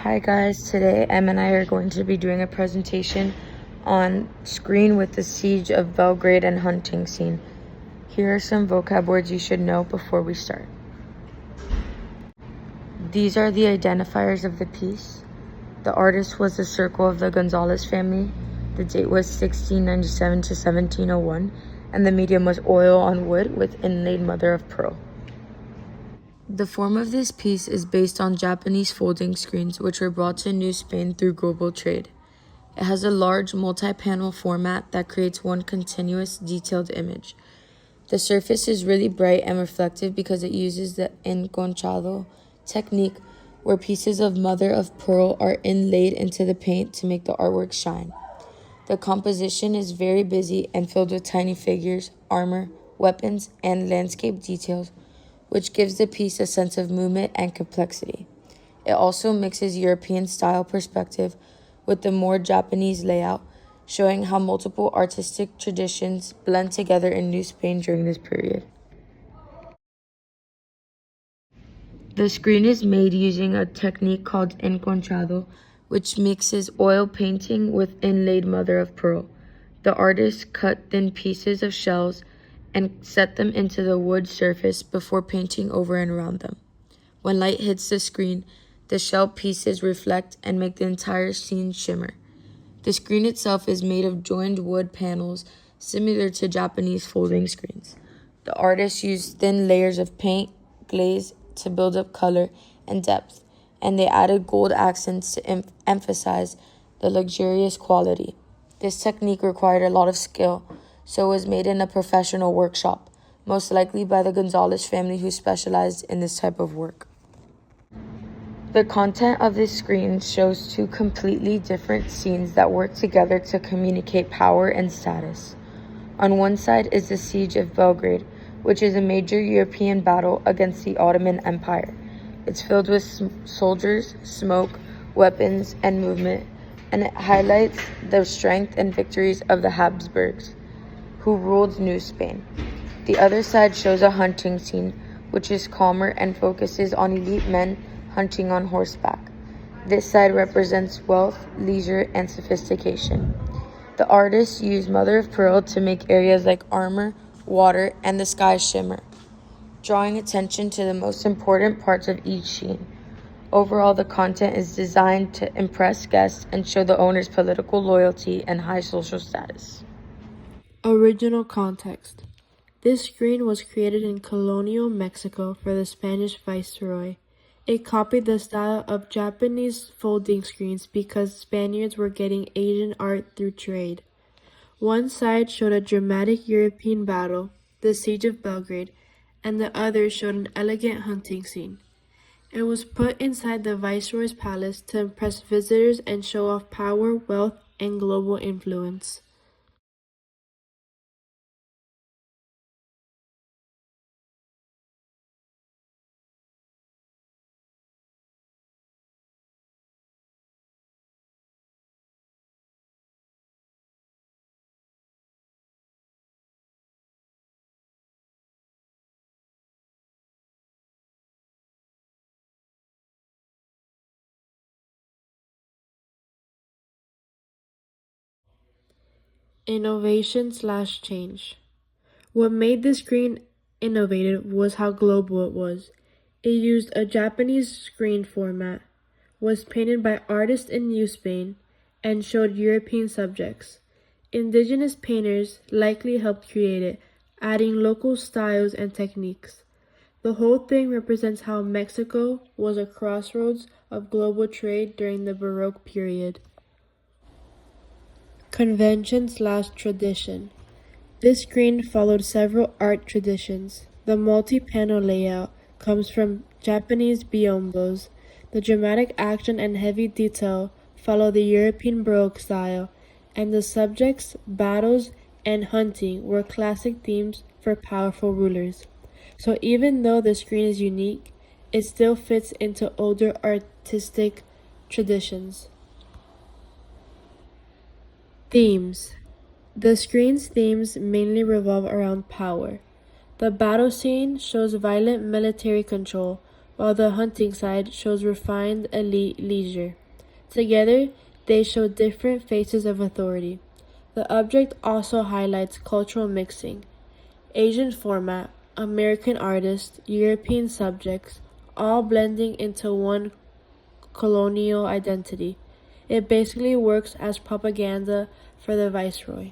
Hi guys, today Em and I are going to be doing a presentation on screen with the Siege of Belgrade and hunting scene. Here are some vocab words you should know before we start. These are the identifiers of the piece. The artist was the circle of the Gonzalez family. The date was 1697 to 1701, and the medium was oil on wood with inlaid mother of pearl. The form of this piece is based on Japanese folding screens, which were brought to New Spain through global trade. It has a large multi-panel format that creates one continuous detailed image. The surface is really bright and reflective because it uses the enconchado technique, where pieces of mother of pearl are inlaid into the paint to make the artwork shine. The composition is very busy and filled with tiny figures, armor, weapons, and landscape details, which gives the piece a sense of movement and complexity. It also mixes European style perspective with the more Japanese layout, showing how multiple artistic traditions blend together in New Spain during this period. The screen is made using a technique called enconchado, which mixes oil painting with inlaid mother of pearl. The artist cut thin pieces of shells and set them into the wood surface before painting over and around them. When light hits the screen, the shell pieces reflect and make the entire scene shimmer. The screen itself is made of joined wood panels similar to Japanese folding screens. The artist used thin layers of paint, glaze to build up color and depth, and they added gold accents to emphasize the luxurious quality. This technique required a lot of skill, so it was made in a professional workshop, most likely by the Gonzalez family who specialized in this type of work. The content of this screen shows two completely different scenes that work together to communicate power and status. On one side is the Siege of Belgrade, which is a major European battle against the Ottoman Empire. It's filled with soldiers, smoke, weapons, and movement, and it highlights the strength and victories of the Habsburgs, who ruled New Spain. The other side shows a hunting scene, which is calmer and focuses on elite men hunting on horseback. This side represents wealth, leisure, and sophistication. The artists used mother of pearl to make areas like armor, water, and the sky shimmer, drawing attention to the most important parts of each scene. Overall, the content is designed to impress guests and show the owner's political loyalty and high social status. Original context. This screen was created in colonial Mexico for the Spanish viceroy. It copied the style of Japanese folding screens because Spaniards were getting Asian art through trade. One side showed a dramatic European battle, the Siege of Belgrade, and the other showed an elegant hunting scene. It was put inside the viceroy's palace to impress visitors and show off power, wealth, and global influence. Innovation/change. What made this screen innovative was how global it was. It used a Japanese screen format, was painted by artists in New Spain, and showed European subjects. Indigenous painters likely helped create it, adding local styles and techniques. The whole thing represents how Mexico was a crossroads of global trade during the Baroque period. Convention/tradition. This screen followed several art traditions. The multi-panel layout comes from Japanese biombos. The dramatic action and heavy detail follow the European Baroque style, and the subjects, battles, and hunting were classic themes for powerful rulers. So even though the screen is unique, it still fits into older artistic traditions. Themes. The screen's themes mainly revolve around power. The battle scene shows violent military control, while the hunting side shows refined elite leisure. Together, they show different faces of authority. The object also highlights cultural mixing. Asian format, American artists, European subjects, all blending into one colonial identity. It basically works as propaganda for the viceroy.